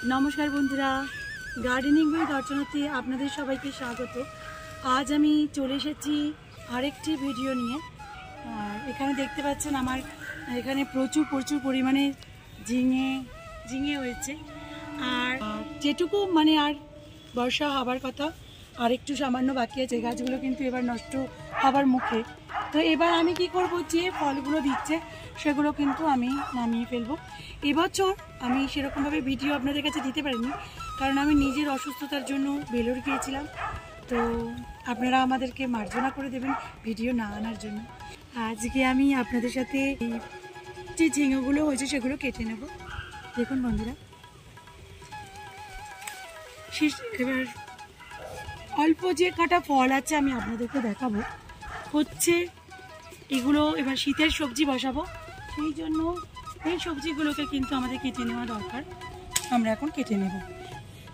নমস্কার বন্ধুরা, gardening with অর্চনাতে আপনাদের সবাইকে স্বাগত। আজ আমি চলে এসেছি আরেকটি ভিডিও নিয়ে। এখানে দেখতে পাচ্ছেন আমার এখানে প্রচুর পরিমাণে ঝিঙে হয়েছে। আর যেটুকু আর বর্ষা হবার কথা আর একটু সামান্য বাকি আছে, গাছগুলো কিন্তু এবার নষ্ট হবার মুখে। তো এবার আমি কি করব, যে ফলগুলো দিচ্ছে সেগুলো কিন্তু আমি নামিয়ে ফেলবো। এবছর আমি সেরকমভাবে ভিডিও আপনাদের কাছে দিতে পারিনি, কারণ আমি নিজের অসুস্থতার জন্য বেলোর গিয়েছিলাম। তো আপনারা আমাদেরকে মার্জনা করে দেবেন ভিডিও না আনার জন্য। আজকে আমি আপনাদের সাথে যে ঝিঙেগুলো হয়েছে সেগুলো কেটে নেব। দেখুন বন্ধুরা, এবার অল্প যে কটা ফল আছে আমি আপনাদেরকে দেখাবো। হচ্ছে এগুলো এবার শীতের সবজি বসাবো, সেই জন্য এই সবজিগুলোকে কিন্তু আমাদের কেটে নেওয়া দরকার। আমরা এখন কেটে নেব।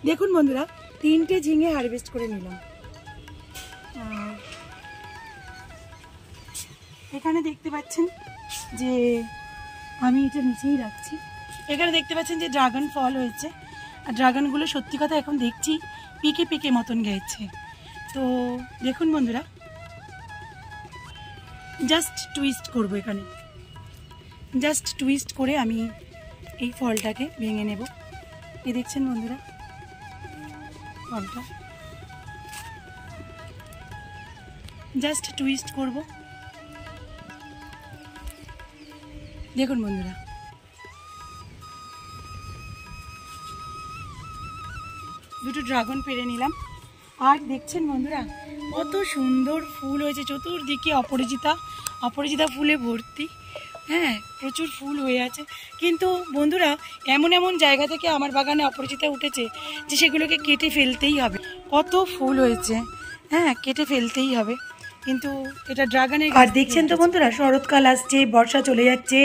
দেখুন বন্ধুরা, 3টে ঝিঙে হারভেস্ট করে নিলাম। এখানে দেখতে পাচ্ছেন যে আমি এটা নিচেই রাখছি। এখানে দেখতে পাচ্ছেন যে ড্রাগন ফল হয়েছে, আর ড্রাগনগুলো সত্যি কথা এখন দেখছি পিকে মতন গেছে। তো দেখুন বন্ধুরা, জাস্ট টুইস্ট করব, এখানে জাস্ট টুইস্ট করে আমি এই ফলটাকে ভেঙে নেব। এই দেখছেন বন্ধুরা, ফলটা জাস্ট টুইস্ট করব। দেখুন বন্ধুরা, দুটো ড্রাগন পেরে নিলাম। আর দেখছেন বন্ধুরা, কত সুন্দর ফুল হয়েছে চতুর্দিকে, অপরাজিতা ফুলে ভর্তি। হ্যাঁ, প্রচুর ফুল হয়ে আছে। কিন্তু বন্ধুরা, এমন জায়গা থেকে আমার বাগানে অপরাজিতা উঠেছে যে সেগুলোকে কেটে ফেলতেই হবে। কত ফুল হয়েছে, হ্যাঁ, কেটে ফেলতেই হবে। কিন্তু এটা ড্রাগনের। আর দেখছেন তো বন্ধুরা, শরৎকাল আসছে, বর্ষা চলে যাচ্ছে,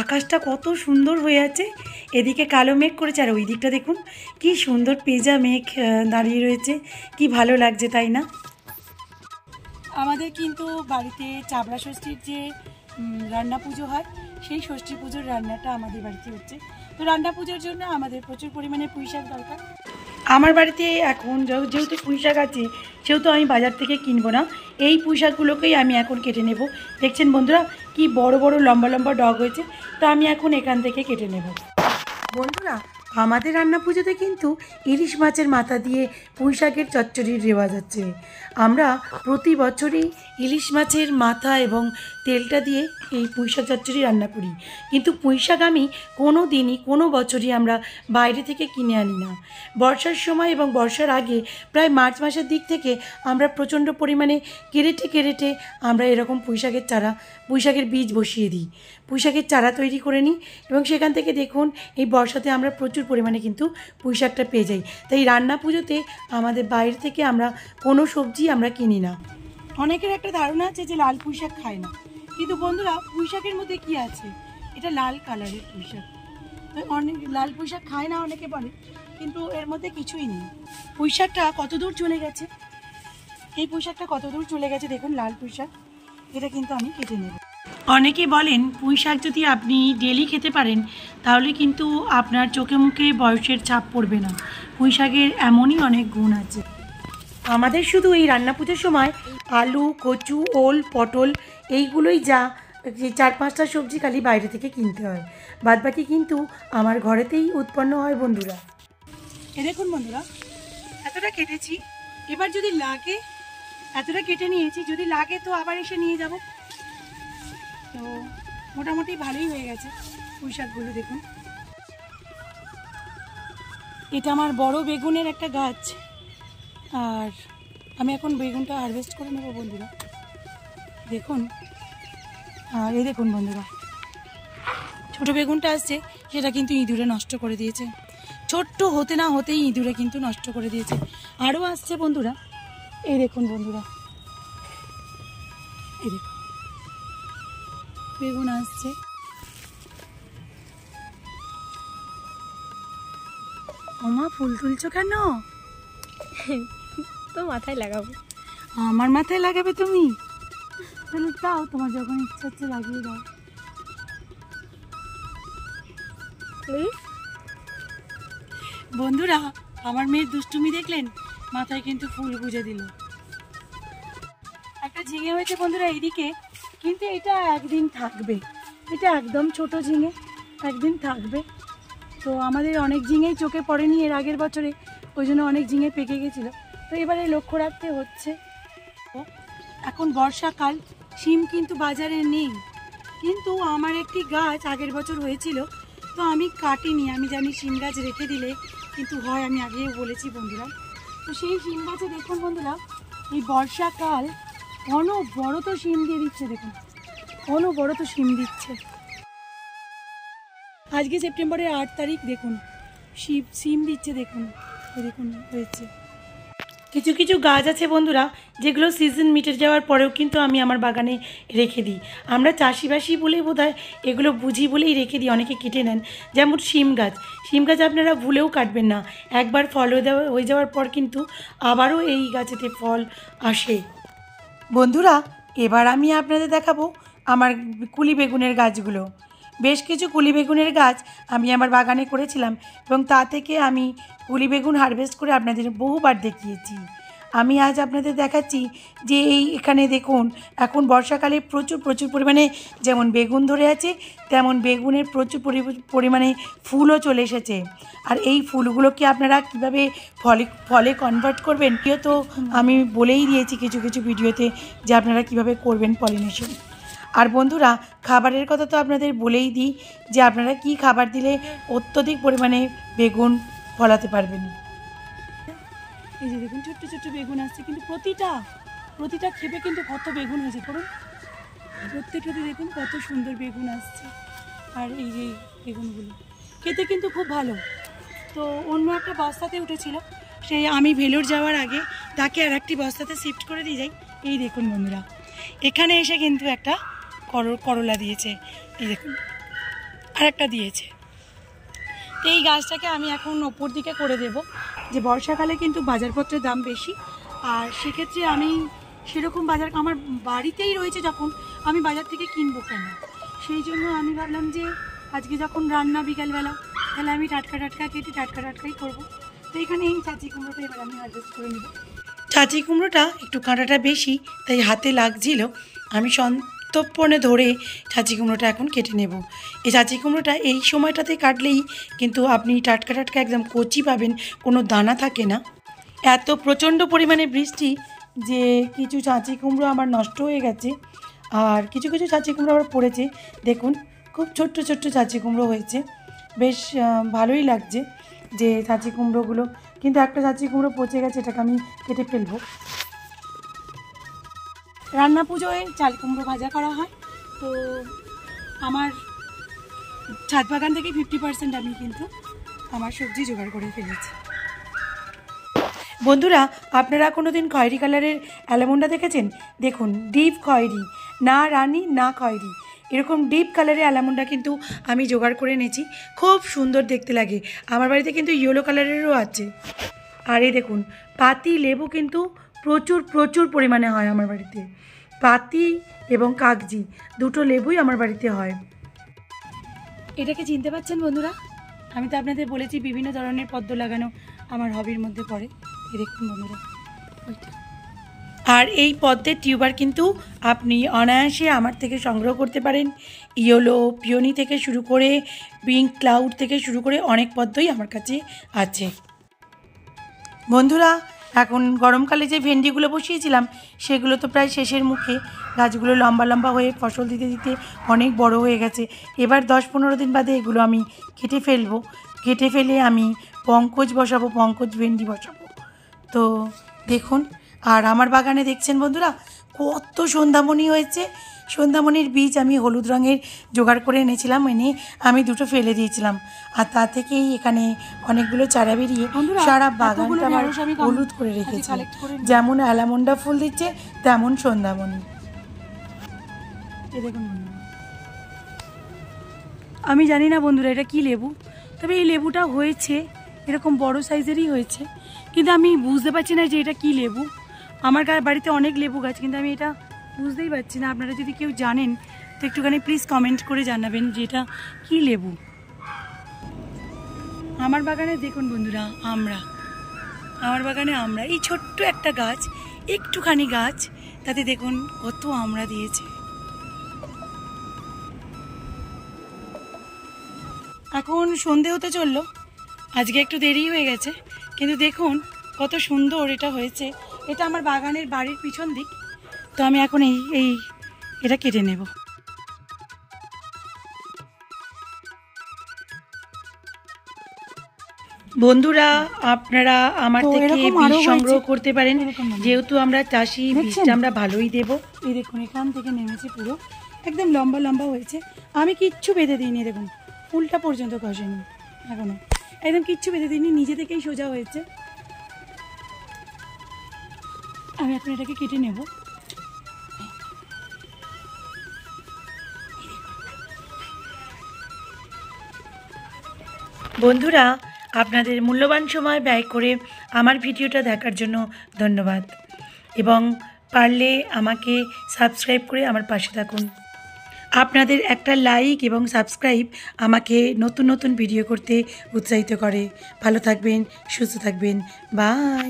আকাশটা কত সুন্দর হয়ে আছে। এদিকে কালো মেঘ করেছে, আর ওই দিকটা দেখুন কি সুন্দর পেঁজা মেঘ দাঁড়িয়ে রয়েছে। কি ভালো লাগছে, তাই না? আমাদের কিন্তু বাড়িতে চাবড়া ষষ্ঠীর যে রান্না পুজো হয়, সেই ষষ্ঠী পুজোর রান্নাটা আমাদের বাড়িতে হচ্ছে। তো রান্না পুজোর জন্য আমাদের প্রচুর পরিমাণে পুঁই শাক দরকার। আমার বাড়িতে এখন যেহেতু পুঁই শাক আছে, সেহেতু আমি বাজার থেকে কিনবো না। এই পুঁই শাকগুলোকেই আমি এখন কেটে নেব। দেখছেন বন্ধুরা, কি বড় লম্বা ডগ হয়েছে। তো আমি এখন এখান থেকে কেটে নেব। বন্ধুরা, আমাদের রান্না পুজোতে কিন্তু ইলিশ মাছের মাথা দিয়ে পুঁই শাকের চচ্চড়ির রেওয়াজ আছে। আমরা প্রতি বছরই ইলিশ মাছের মাথা এবং তেলটা দিয়ে এই পুঁই শাক চচ্চড়ি রান্না করি। কিন্তু পুঁই শাক আমি কোনো বছরই আমরা বাইরে থেকে কিনে আনি না। বর্ষার সময় এবং বর্ষার আগে প্রায় মার্চ মাসের দিক থেকে আমরা প্রচণ্ড পরিমাণে কেরেটে আমরা এরকম পুঁই শাকের বীজ বসিয়ে দিই, পুঁই শাকের চারা তৈরি করে নিই, এবং সেখান থেকে দেখুন এই বর্ষাতে আমরা প্রচুর পরিমাণে কিন্তু পুঁই শাকটা পেয়ে যাই। তাই রান্না পুজোতে আমাদের বাইরে থেকে আমরা কোনো সবজি আমরা কিনি না। অনেকের একটা ধারণা আছে যে লাল পুঁই শাক খায় না, কিন্তু বন্ধুরা, পুঁই শাকের মধ্যে কী আছে, এটা লাল কালারের পুঁই শাক। অনেক লাল পুঁই শাক খায় না অনেকে বলে, কিন্তু এর মধ্যে কিছুই নেই। পুঁই শাকটা কত দূর চলে গেছে, এই পুঁই শাকটা কত দূর চলে গেছে দেখুন, লাল পুঁই শাক। এটা কিন্তু আমি কেটে নেব। অনেকে বলেন পুঁই শাক যদি আপনি ডেলি খেতে পারেন তাহলে কিন্তু আপনার চোখে মুখে বয়সের ছাপ পড়বে না। পুঁই শাকের এমনই অনেক গুণ আছে। আমাদের শুধু এই রান্না পুজোর সময় আলু, কচু, ওল, পটল এইগুলোই যা 4-5টা সবজি খালি বাইরে থেকে কিনতে হয়, বাদবাকি কিন্তু আমার ঘরেতেই উৎপন্ন হয় বন্ধুরা। এ দেখুন বন্ধুরা, এতটা কেটেছি। এবার যদি লাগে, এতটা কেটে নিয়েছি, যদি লাগে তো আবার এসে নিয়ে যাব। তো মোটামুটি ভালোই হয়ে গেছে পুঁই শাকগুলো। দেখুন, এটা আমার বড় বেগুনের একটা গাছ, আর আমি এখন বেগুনটা হারভেস্ট করে নেব বন্ধুরা। দেখুন, আর এই দেখুন বন্ধুরা, ছোটো বেগুনটা আসছে, সেটা কিন্তু ইঁদুরে নষ্ট করে দিয়েছে। ছোট্ট হতে না হতেই ইঁদুরে কিন্তু নষ্ট করে দিয়েছে। আরও আসছে বন্ধুরা, এই দেখুন বন্ধুরা, এই দেখুন বেগুন আসছে। ওমা, ফুল তুলছো কেন? তো মাথায় লাগাবো। আমার মাথায় লাগাবে তুমি? তাহলে দাও, তোমার যখন ইচ্ছা হচ্ছে লাগিয়ে দাও। বন্ধুরা আমার মেয়ের দুষ্টুমি দেখলেন, মাথায় কিন্তু ফুল গুজে দিল। একটা ঝিঙে হয়েছে বন্ধুরা এইদিকে, কিন্তু এটা একদিন থাকবে, এটা একদম ছোট ঝিঙে, একদিন থাকবে। তো আমাদের অনেক ঝিঙেই চোখে পড়েনি এর আগের বছরে, ওই জন্য অনেক ঝিঙে পেকে গেছিলো, তো এবারে লক্ষ্য রাখতে হচ্ছে। এখন বর্ষাকাল, শিম কিন্তু বাজারে নেই, কিন্তু আমার একটি গাছ আগের বছর হয়েছিল, তো আমি কাটিনি। আমি জানি শিম গাছ রেখে দিলে কিন্তু হয়, আমি আগেও বলেছি বন্ধুরা। তো সেই শিম গাছে দেখুন বন্ধুরা, এই বর্ষাকাল অনবরত শিম দিয়ে দিচ্ছে, দেখুন অনবরত শিম দিচ্ছে। আজকে সেপ্টেম্বরের 8 তারিখ, দেখুন শিম দিচ্ছে, দেখুন দেখুন হয়েছে। কিছু কিছু গাছ আছে বন্ধুরা যেগুলো সিজন মিটে যাওয়ার পরেও কিন্তু আমি আমার বাগানে রেখে দিই। আমরা চাষিবাসী বলে বোধহয় এগুলো বুঝি বলেই রেখে দিই, অনেকে কেটে নেন। যেমন শিম গাছ আপনারা ভুলেও কাটবেন না, একবার ফল হয়ে যাওয়ার পর কিন্তু আবারও এই গাছেতে ফল আসে। বন্ধুরা এবার আমি আপনাদের দেখাবো আমার কুলি বেগুনের গাছগুলো। বেশ কিছু কুলি বেগুনের গাছ আমি আমার বাগানে করেছিলাম এবং তা থেকে আমি কুলি বেগুন হারভেস্ট করে আপনাদের বহুবার দেখিয়েছি। আমি আজ আপনাদের দেখাচ্ছি যে এখানে দেখুন, এখন বর্ষাকালে প্রচুর পরিমাণে যেমন বেগুন ধরে আছে, তেমন বেগুনের প্রচুর পরিমাণে ফুলও চলে এসেছে। আর এই ফুলগুলোকে আপনারা কীভাবে ফলে কনভার্ট করবেন তো আমি বলেই দিয়েছি কিছু কিছু ভিডিওতে, যে আপনারা কীভাবে করবেন পলিনেশন। আর বন্ধুরা খাবারের কথা তো আপনাদের বলেই দিই, যে আপনারা কি খাবার দিলে অত্যধিক পরিমাণে বেগুন ফলাতে পারবেন। এই যে দেখুন ছোট্ট ছোট্ট বেগুন আসছে, কিন্তু প্রতিটা খেপে কিন্তু কত বেগুন হয়েছে, করুন প্রত্যেকটাতে দেখুন কত সুন্দর বেগুন আসছে। আর এই যে বেগুনগুলো খেতে কিন্তু খুব ভালো। তো অন্য একটা বস্তাতে উঠেছিল, সেই আমি ভেলোর যাওয়ার আগে তাকে আর একটি বস্তাতে শিফট করে দিয়ে যাই। এই দেখুন বন্ধুরা এখানে এসে কিন্তু একটা করলা দিয়েছে, এই দেখুন আর একটা দিয়েছে। তো এই গাছটাকে আমি এখন ওপর দিকে করে দেব, যে বর্ষাকালে কিন্তু বাজারপত্রের দাম বেশি, আর সেক্ষেত্রে আমি সেরকম বাজার আমার বাড়িতেই রয়েছে, যখন আমি বাজার থেকে কিনবো কেন, সেই জন্য আমি ভাবলাম যে আজকে যখন রান্না বিকালবেলা, তাহলে আমি টাটকা কেটে টাটকাই করবো। তো এখানে এই চাচি কুমড়োটা এবার আমি হারভেস্ট করে নেব। চাচি কুমড়োটা একটু কাঁটাটা বেশি, তাই হাতে লাগছিল, আমি সন্তর্পণে ধরে চাচি কুমড়োটা এখন কেটে নেব। এই চাচি কুমড়োটা এই সময়টাতে কাটলেই কিন্তু আপনি টাটকা একদম কচি পাবেন, কোনো দানা থাকে না। এত প্রচণ্ড পরিমাণে বৃষ্টি যে কিছু চাচি কুমড়ো আমার নষ্ট হয়ে গেছে, আর কিছু কিছু চাচি কুমড়ো আবার পড়েছে। দেখুন খুব ছোট্ট চাচি কুমড়ো হয়েছে, বেশ ভালোই লাগছে যে চাচি কুমড়োগুলো। কিন্তু একটা চাচি কুমড়ো পচে গেছে, এটাকে আমি কেটে ফেলবো। রান্না পুজোয় চাল কুমড়ো ভাজা করা হয়, তো আমার ছাদ বাগান থেকে 50% আমি কিন্তু আমার সবজি জোগাড় করে ফেলেছি। বন্ধুরা আপনারা কোনো দিন খয়েরি কালারের অ্যালামন্ডা দেখেছেন? দেখুন ডিপ খয়েরি, না রানি না খয়েরি, এরকম ডিপ কালারের অ্যালামন্ডা কিন্তু আমি জোগাড় করে এনেছি, খুব সুন্দর দেখতে লাগে। আমার বাড়িতে কিন্তু ইয়েলো কালারেরও আছে। আর এই দেখুন পাতি লেবু কিন্তু প্রচুর পরিমাণে হয় আমার বাড়িতে, পাতি এবং কাগজি দুটো লেবুই আমার বাড়িতে হয়। এটাকে চিনতে পারছেন বন্ধুরা? আমি তো আপনাদের বলেছি বিভিন্ন ধরনের পদ্ম লাগানো আমার হবির মধ্যে পড়ে। এই দেখুন বন্ধুরা ওইটা। আর এই পদ্মের টিউবার কিন্তু আপনি অনায়াসে আমার থেকে সংগ্রহ করতে পারেন। ইয়েলো পিওনি থেকে শুরু করে পিঙ্ক ক্লাউড থেকে শুরু করে অনেক পদ্মই আমার কাছে আছে। বন্ধুরা এখন গরমকালে যে ভেন্ডিগুলো বসিয়েছিলাম সেগুলো তো প্রায় শেষের মুখে, গাছগুলো লম্বা হয়ে ফসল দিতে অনেক বড় হয়ে গেছে। এবার 10-15 দিন বাদে এগুলো আমি কেটে ফেলবো, কেটে ফেলে আমি পঙ্কজ ভেন্ডি বসাবো। তো দেখুন, আর আমার বাগানে দেখছেন বন্ধুরা কত সন্ধ্যামণি হয়েছে। সন্ধ্যামণির বীজ আমি হলুদ রঙের জোগাড় করে এনেছিলাম, এনে আমি দুটো ফেলে দিয়েছিলাম, আর তা থেকেই এখানে অনেকগুলো চারা বেরিয়ে সারা বাগানটা আমার হলুদ করে রেখেছি। যেমন অ্যালামন্ডা ফুল দিচ্ছে তেমন সন্ধ্যামণি। দেখুন আমি জানি না বন্ধুরা এটা কি লেবু, তবে এই লেবুটা হয়েছে এরকম বড় সাইজেরই হয়েছে, কিন্তু আমি বুঝতে পারছি না যে এটা কি লেবু। আমার বাড়িতে অনেক লেবু গাছ, কিন্তু আমি এটা বুঝতেই পারছি না। আপনারা যদি কেউ জানেন তো একটুখানি প্লিজ কমেন্ট করে জানাবেন যে এটা কী লেবু। আমার বাগানে দেখুন বন্ধুরা, আমার বাগানে আমরা, এই ছোট্ট একটা গাছ, একটুখানি গাছ, তাতে দেখুন কত আমড়া দিয়েছে। এখন সন্ধে হতে চললো, আজকে একটু দেরি হয়ে গেছে, কিন্তু দেখুন কত সুন্দর এটা হয়েছে। এটা আমার বাগানের বাড়ির পিছন দিক, তো আমি এখন এটা কেটে নেব। বন্ধুরা, আপনারা আমার থেকে বীজ সংগ্রহ করতে পারেন, যেহেতু আমরা চাষি, বীজটা আমরা ভালোই দেব। এই দেখুন এখান থেকে নেমেছে, পুরো একদম লম্বা লম্বা হয়েছে। আমি কিচ্ছু বেঁধে দিইনি, দেখুন ফুলটা পর্যন্ত কষেনি এখনো, একদম কিচ্ছু বেঁধে দিইনি, নিজে থেকেই সোজা হয়েছে। আমি এখন এটাকে কেটে নেব। বন্ধুরা, আপনাদের মূল্যবান সময় ব্যয় করে আমার ভিডিওটা দেখার জন্য ধন্যবাদ, এবং পারলে আমাকে সাবস্ক্রাইব করে আমার পাশে থাকুন। আপনাদের একটা লাইক এবং সাবস্ক্রাইব আমাকে নতুন নতুন ভিডিও করতে উৎসাহিত করে। ভালো থাকবেন, সুস্থ থাকবেন, বাই।